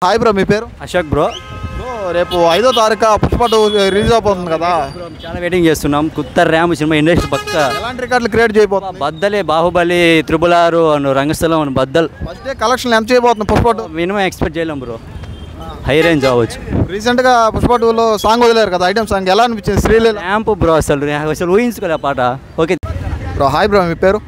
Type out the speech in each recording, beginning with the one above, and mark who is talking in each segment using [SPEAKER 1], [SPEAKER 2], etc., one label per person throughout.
[SPEAKER 1] Hi bro, మీ పేరు?
[SPEAKER 2] Ashok bro.
[SPEAKER 1] రేపు 5వ తారీఖు పుష్ప 2 రిలీజ్ అయిపోతుంది కదా,
[SPEAKER 2] చాలా వెయిటింగ్ చేస్తున్నాం. కొత్త ర్యామ్ సినిమా ఇండస్ట్రీ పక్క
[SPEAKER 1] ఎలాంటి రికార్డులు క్రియేట్ చేయబోతుంది?
[SPEAKER 2] బద్దలే, బాహుబలి, త్రిబుల్ 6, రంగస్థలం, బద్దల్.
[SPEAKER 1] ఫస్ట్ డే కలెక్షన్ ఎంత చేయబోతుంది పుష్ప 2?
[SPEAKER 2] మినిమం ఎక్స్పెక్ట్ చేయలేం బ్రో, హై రేంజ్ అవ్వచ్చు.
[SPEAKER 1] రీసెంట్గా పుష్ప 2లో సాంగ్ వదిలేరు కదా, ఐటమ్ సాంగ్ ఎలా అనిపించింది? శ్రీలీల
[SPEAKER 2] ర్యాంప్ బ్రో, అసలు ఊహించుకోలే పాట. Okay
[SPEAKER 1] bro. హాయ్ బ్రో, మీ పేరు?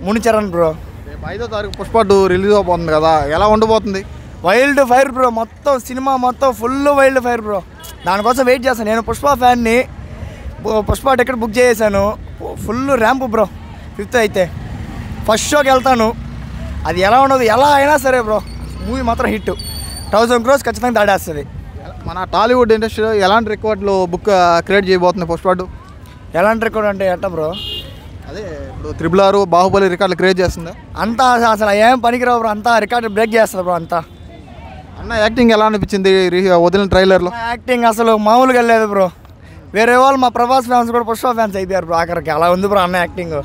[SPEAKER 3] మునిచరణ్ బ్రో.
[SPEAKER 1] రేపు 5వ తారీఖు పుష్ప 2 రిలీజ్ అయిపోతుంది కదా, ఎలా ఉండబోతుంది?
[SPEAKER 3] వైల్డ్ ఫైర్ బ్రో, మొత్తం సినిమా మొత్తం ఫుల్ వైల్డ్ ఫైర్ బ్రో. దానికోసం వెయిట్ చేస్తాను. నేను పుష్ప ఫ్యాన్ని. పుష్ప టికెట్ బుక్ చేసాను. Full ramp bro. 5th అయితే ఫస్ట్ షోకి వెళ్తాను. అది ఎలా ఉండదు, ఎలా అయినా సరే బ్రో, మూవీ మాత్రం హిట్. 1000 crores ఖచ్చితంగా దాడేస్తుంది.
[SPEAKER 1] మన టాలీవుడ్ ఇండస్ట్రీలో ఎలాంటి రికార్డులు బుక్ క్రియేట్ చేయబోతుంది పుష్ప 2?
[SPEAKER 3] ఎలాంటి రికార్డ్ అంటే ఎట్ట బ్రో?
[SPEAKER 1] అదే ఇప్పుడు త్రిబుల్ 6, బాహుబలి రికార్డులు క్రియేట్ చేస్తుందా?
[SPEAKER 3] అంతా అసలు ఏం పనికిరావు బ్రో, అంతా రికార్డు బ్రేక్ చేస్తుంది బ్రో. అంతా
[SPEAKER 1] అన్న యాక్టింగ్ ఎలా అనిపించింది వదిలిన ట్రైలర్లో?
[SPEAKER 3] యాక్టింగ్ అసలు మామూలుగా లేదు బ్రో. వేరే వాళ్ళు మా ప్రభాస్ ఫ్యాన్స్ కూడా పుష్ప ఫ్యాన్స్ అయిపోయారు బ్రో ఆఖరికి. అలా ఉంది బ్రో అన్న యాక్టింగ్.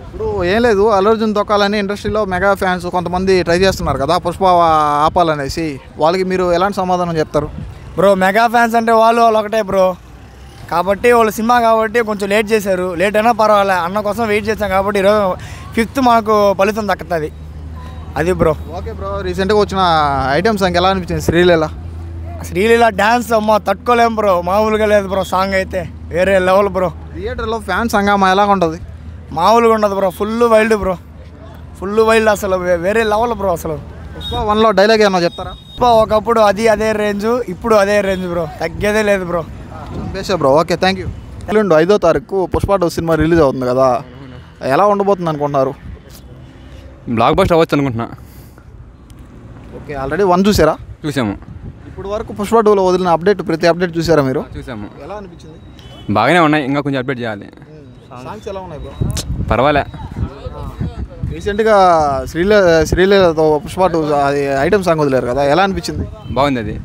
[SPEAKER 1] ఇప్పుడు ఏం లేదు, అల్లు అర్జున్ తొక్కాలని ఇండస్ట్రీలో మెగా ఫ్యాన్స్ కొంతమంది ట్రై చేస్తున్నారు కదా పుష్ప ఆపాలనేసి. వాళ్ళకి మీరు ఎలాంటి సమాధానం చెప్తారు?
[SPEAKER 3] బ్రో మెగా ఫ్యాన్స్ అంటే వాళ్ళు ఒకటే బ్రో. కాబట్టి వాళ్ళు సినిమా కాబట్టి కొంచెం లేట్ చేశారు. లేట్ అయినా పర్వాలే, అన్న కోసం వెయిట్ చేశాం కాబట్టి ఈరోజు 5th మనకు ఫలితం దక్కుతుంది. అది బ్రో.
[SPEAKER 1] Okay bro. రీసెంట్గా వచ్చిన ఐటమ్ సాంగ్ ఎలా అనిపించింది?
[SPEAKER 3] శ్రీలీల డ్యాన్స్ అమ్మ తట్టుకోలేం బ్రో, మామూలుగా లేదు బ్రో. సాంగ్ అయితే వేరే లెవెల్ బ్రో.
[SPEAKER 1] థియేటర్లో ఫ్యాన్స్ హంగామా ఎలా ఉంటుంది?
[SPEAKER 3] మామూలుగా ఉండదు bro, full wild bro. Full wild అసలు వేరే లెవెల్ బ్రో. అసలు
[SPEAKER 1] పుష్ప 1లో డైలాగ్ ఏమన్నా చెప్తారా?
[SPEAKER 3] ఒకప్పుడు అదే రేంజ్, ఇప్పుడు అదే రేంజ్ బ్రో, తగ్గేదే లేదు బ్రో.
[SPEAKER 1] బేసే బ్రో. Okay, thank you. 5వ తారీఖు పుష్ప 2 సినిమా రిలీజ్ అవుతుంది కదా, ఎలా ఉండబోతుంది అనుకుంటున్నారు?
[SPEAKER 4] బ్లాక్ బస్టర్ అవ్వచ్చు అనుకుంటున్నా.
[SPEAKER 1] ఓకే, ఆల్రెడీ 1 చూసారా?
[SPEAKER 4] చూసాము.
[SPEAKER 1] ఇప్పుడు వరకు పుష్ప 2లో వదిలిన ప్రతి అప్డేట్ చూసారా మీరు?
[SPEAKER 4] చూసాము.
[SPEAKER 1] ఎలా అనిపించింది?
[SPEAKER 4] బాగానే ఉన్నాయి, ఇంకా కొంచెం అప్డేట్ చేయాలి.
[SPEAKER 1] సాంగ్స్ ఎలా ఉన్నాయి బ్రో?
[SPEAKER 4] పర్వాలే.
[SPEAKER 1] రీసెంట్గా శ్రీలీలతో పుష్ప 2 అది ఐటమ్ సాంగ్ వదిలేరు కదా, ఎలా అనిపించింది?
[SPEAKER 4] బాగుంది అది.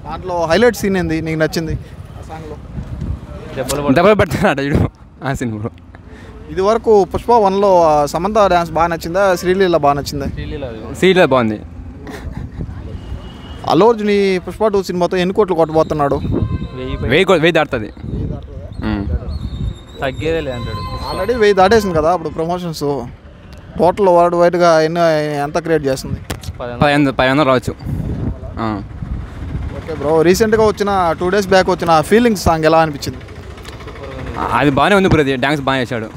[SPEAKER 1] దాంట్లో హైలైట్ సీన్ ఏంది నీకు నచ్చింది ఆ సాంగ్లో?
[SPEAKER 4] దెబ్బలు పెడతాడు ఇడు ఆ సినిమా.
[SPEAKER 1] ఇది వరకు పుష్ప 1లో సమంత డ్యాన్స్ బాగా నచ్చిందా, శ్రీలీల బాగా నచ్చిందా?
[SPEAKER 4] సీట్లో బాగుంది.
[SPEAKER 1] అల్లు అర్జున్ ఈ పుష్ప 2 సినిమాతో ఎన్ని కోట్లు కొట్టబోతున్నాడు?
[SPEAKER 4] 1000 దాటుతుంది.
[SPEAKER 2] తగ్గేదే లేదు అంటాడు.
[SPEAKER 1] ఆల్రెడీ 1000 దాటేసింది కదా. అప్పుడు ప్రమోషన్స్ టోటల్ వరల్డ్ వైడ్గా ఎంత క్రియేట్ చేస్తుంది?
[SPEAKER 4] 500 రావచ్చు.
[SPEAKER 1] Okay bro. రీసెంట్గా వచ్చిన 2 days బ్యాక్ వచ్చిన ఫీలింగ్స్ సాంగ్ ఎలా అనిపించింది?
[SPEAKER 4] అది బాగానే ఉంది బ్రో, డ్యాన్స్ బాగా చేశాడు.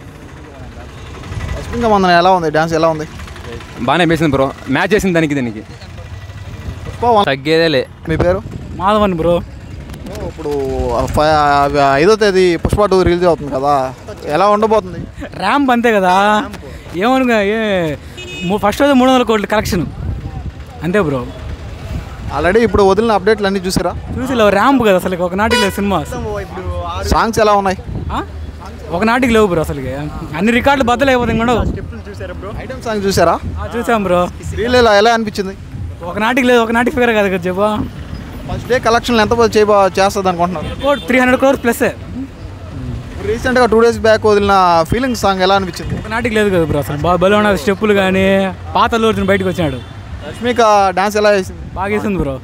[SPEAKER 1] రష్మిక మందన ఎలా ఉంది, డ్యాన్స్ ఎలా ఉంది?
[SPEAKER 4] బాగానే వేసింది బ్రో, మ్యాచ్ చేసింది దానికి.
[SPEAKER 2] తగ్గేదేలే.
[SPEAKER 1] మీ పేరు?
[SPEAKER 2] మాధవన్ బ్రో.
[SPEAKER 1] ఇప్పుడు 5వ తేదీ పుష్ప 2 రిలీజ్ అవుతుంది కదా, ఎలా ఉండబోతుంది?
[SPEAKER 5] ర్యాంప్ అంతే కదా, ఏమనుగా ఫస్ట్ రోజు 300 కోట్ల కలెక్షన్ అంతే బ్రో.
[SPEAKER 1] ఆల్రెడీ ఇప్పుడు వదిలిన అప్డేట్లు అన్నీ చూసారా?
[SPEAKER 5] చూసి ర్యాంప్ కదా అసలు, ఒక నాటికి లేవు సినిమా.
[SPEAKER 1] సాంగ్స్ ఎలా ఉన్నాయి?
[SPEAKER 5] ఒక నాటికి లేవు బ్రో అసలు, అన్ని రికార్డులు బద్దలైపోతాయి కూడా.
[SPEAKER 1] ఐటమ్ సాంగ్ చూసారా?
[SPEAKER 5] చూసాం బ్రో.
[SPEAKER 1] శ్రీలీల ఎలా అనిపించింది?
[SPEAKER 5] ఒక నాటికి లేదు, ఒక నాటికి ఫిగర్ కదా చెప్పా.
[SPEAKER 1] ఫస్ట్ డే కలెక్షన్లు ఎంత చేస్తుంది అనుకుంటున్నారు?
[SPEAKER 5] 300 crores ప్లస్.
[SPEAKER 1] రీసెంట్గా 2 days బ్యాక్ వదిలిన ఫీలింగ్స్ సాంగ్ ఎలా అనిపించింది?
[SPEAKER 5] ఒక నాటికి లేదు కదా బ్రో అసలు, బాగా ఉన్నది స్టెప్పులు కానీ. పాత అల్లు అర్జున్ బయటకు వచ్చినాడు.
[SPEAKER 1] రష్మిక డాన్స్ ఎలా వేసింది?
[SPEAKER 5] బాగా వేసింది బ్రో.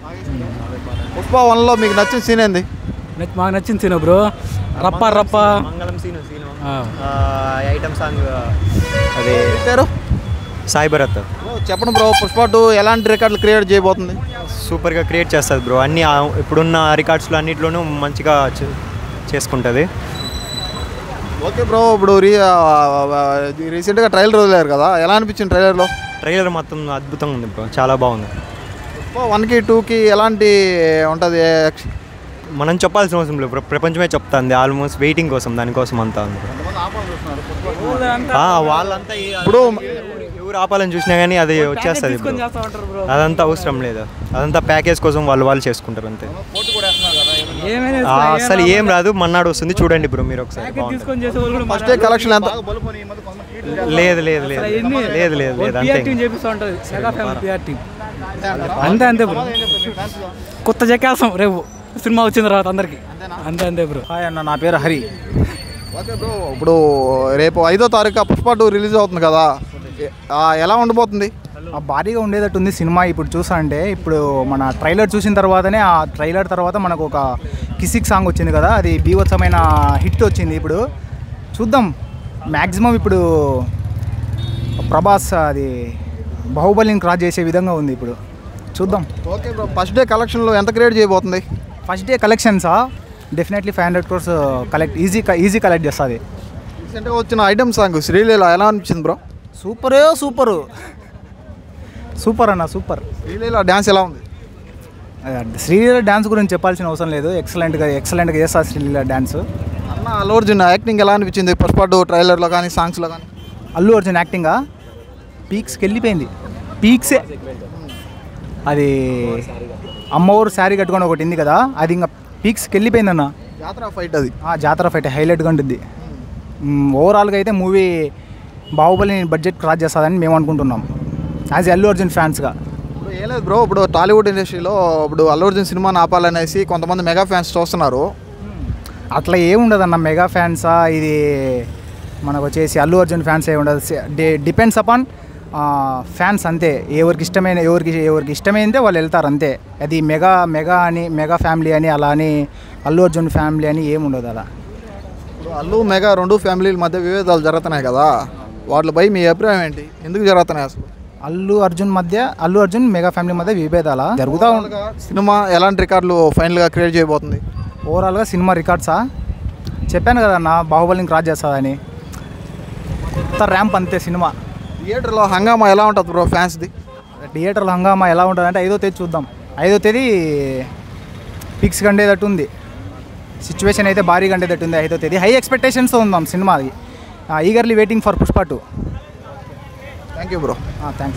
[SPEAKER 1] పుష్ప 1లో మీకు నచ్చిన సీన్ ఏంది?
[SPEAKER 5] మాకు నచ్చింది సీన్ బ్రో, రప్ప
[SPEAKER 6] మంగళం సీను ఐటమ్ సాంగ్. అది
[SPEAKER 1] పేరు
[SPEAKER 6] సాయి భరత్.
[SPEAKER 1] చెప్పండి బ్రో, పుష్ప 2 ఎలాంటి రికార్డులు క్రియేట్ చేయబోతుంది?
[SPEAKER 6] సూపర్గా క్రియేట్ చేస్తుంది బ్రో. అన్ని ఇప్పుడున్న రికార్డ్స్లో అన్నింటిలోనూ మంచిగా చేసుకుంటుంది.
[SPEAKER 1] Okay bro. ఇప్పుడు రీసెంట్గా ట్రైలర్ వదిలేరు కదా, ఎలా అనిపించింది ట్రైలర్లో?
[SPEAKER 6] ట్రైలర్ మొత్తం అద్భుతంగా ఉంది బ్రో, చాలా బాగుంది.
[SPEAKER 1] పుష్ప 1కి 2కి ఎలాంటి ఉంటుంది?
[SPEAKER 6] మనం చెప్పాల్సిన అవసరం లేదు బ్రో, ప్రపంచమే చెప్తుంది. ఆల్మోస్ట్ వెయిటింగ్ కోసం, దానికోసం అంతా ఉంది. వాళ్ళంతా ఇప్పుడు ఎవరు ఆపాలని చూసినా కానీ అది వచ్చేస్తుంది బ్రో. అదంతా అవసరం లేదు, అదంతా ప్యాకేజ్ కోసం వాళ్ళు చేసుకుంటారు అంతే. అసలు ఏం రాదు, మన్నాడు వస్తుంది చూడండి బ్రో మీరు ఒకసారి.
[SPEAKER 1] ఫస్ట్ డే కలెక్షన్ ఎంత?
[SPEAKER 6] లేదు
[SPEAKER 5] అంతే బ్రో. కొత్త జకేసం రేపు సినిమా వచ్చిన తర్వాత అందరికి అంతే బ్రో.
[SPEAKER 3] హాయ్ అన్న, నా పేరు హరి.
[SPEAKER 1] Okay bro. ఇప్పుడు రేపు 5వ తారీఖు పుష్ప 2 రిలీజ్ అవుతుంది కదా, ఎలా ఉండబోతుంది?
[SPEAKER 7] భారీగా ఉండేటట్టు ఉంది సినిమా. ఇప్పుడు చూసా అంటే ఇప్పుడు మన ట్రైలర్ చూసిన తర్వాతనే, ఆ ట్రైలర్ తర్వాత మనకు ఒక కిసిక్ సాంగ్ వచ్చింది కదా, అది బీభత్సమైన హిట్ వచ్చింది. ఇప్పుడు చూద్దాం, మ్యాక్సిమం ఇప్పుడు ప్రభాస్ అది బాహుబలిని క్రాస్ చేసే విధంగా ఉంది. ఇప్పుడు చూద్దాం.
[SPEAKER 1] ఓకే బ్రో, ఫస్ట్ డే కలెక్షన్లో ఎంత క్రియేట్ చేయబోతుంది?
[SPEAKER 7] ఫస్ట్ డే కలెక్షన్సా definitely 500 crores collect easy collect చేస్తుంది.
[SPEAKER 1] రీసెంట్గా వచ్చిన ఐటమ్ సాంగ్ శ్రీలీల ఎలా అనిపించింది బ్రో?
[SPEAKER 7] సూపర్ అన్న, సూపర్.
[SPEAKER 1] శ్రీలీల డ్యాన్స్ ఎలా ఉంది?
[SPEAKER 7] శ్రీలీల డ్యాన్స్ గురించి చెప్పాల్సిన అవసరం లేదు, ఎక్సలెంట్గా చేస్తారు శ్రీలీల డ్యాన్స్.
[SPEAKER 1] అన్న అల్లు అర్జున్ యాక్టింగ్ ఎలా అనిపించింది పుష్ప 2 ట్రైలర్లో కానీ సాంగ్స్లో కానీ?
[SPEAKER 7] అల్లు అర్జున్ యాక్టింగా పీక్స్కి వెళ్ళిపోయింది. పీక్సే అది అమ్మవారు శారీ కట్టుకొని ఒకటి ఉంది కదా, అది ఇంకా పీక్స్కి వెళ్ళిపోయింది అన్న.
[SPEAKER 1] జాతర ఫైట్ అది.
[SPEAKER 7] జాతర ఫైట్ హైలైట్గా ఉంటుంది. ఓవరాల్గా అయితే మూవీ బాహుబలి బడ్జెట్ క్రాస్ చేస్తుందని మేము అనుకుంటున్నాం యాజ్ అల్లు అర్జున్ ఫ్యాన్స్గా.
[SPEAKER 1] ఇప్పుడు ఏం లేదు బ్రో, ఇప్పుడు టాలీవుడ్ ఇండస్ట్రీలో ఇప్పుడు అల్లు అర్జున్ సినిమాని ఆపాలనేసి కొంతమంది మెగా ఫ్యాన్స్ చూస్తున్నారు.
[SPEAKER 7] అట్లా ఏముండదన్న, మెగా ఫ్యాన్సా ఇది మనకు వచ్చేసి అల్లు అర్జున్ ఫ్యాన్స్ ఏ ఉండదు. డిపెండ్స్ అపాన్ ఫ్యాన్స్ అంతే. ఎవరికి ఇష్టమైందే వాళ్ళు వెళ్తారు అంతే. అది మెగా ఫ్యామిలీ అని అలా అని అల్లు అర్జున్ ఫ్యామిలీ అని ఏముండదు అలా.
[SPEAKER 1] ఇప్పుడు అల్లు మెగా 2 ఫ్యామిలీల మధ్య విభేదాలు జరుగుతున్నాయి కదా, వాటిపై మీ అభిప్రాయం ఏంటి? ఎందుకు జరుగుతున్నాయి అసలు?
[SPEAKER 7] అల్లు అర్జున్ మెగా ఫ్యామిలీ మధ్య విభేదాల జరుగుతూ ఉండగా
[SPEAKER 1] సినిమా ఎలాంటి రికార్డులు ఫైనల్గా క్రియేట్ చేయబోతుంది?
[SPEAKER 7] ఓవరాల్గా సినిమా రికార్డ్సా చెప్పాను కదన్నా, బాహుబలిని క్రాస్ చేస్తుందని. కొత్త ర్యాంప్ అంతే సినిమా.
[SPEAKER 1] థియేటర్లో హంగామా ఎలా ఉంటుంది బ్రో ఫ్యాన్స్ది?
[SPEAKER 7] థియేటర్లో హంగామా ఎలా ఉంటుంది అంటే 5వ తేదీ చూద్దాం. 5వ తేదీ ఫిక్స్ కండేటట్టు ఉంది. సిచ్యువేషన్ అయితే భారీగా కండేటట్టు ఉంది 5వ తేదీ. హై ఎక్స్పెక్టేషన్స్తో ఉందాం సినిమాది. Eagerly waiting for Pushpa 2.
[SPEAKER 1] Thank you bro.
[SPEAKER 7] Thank you.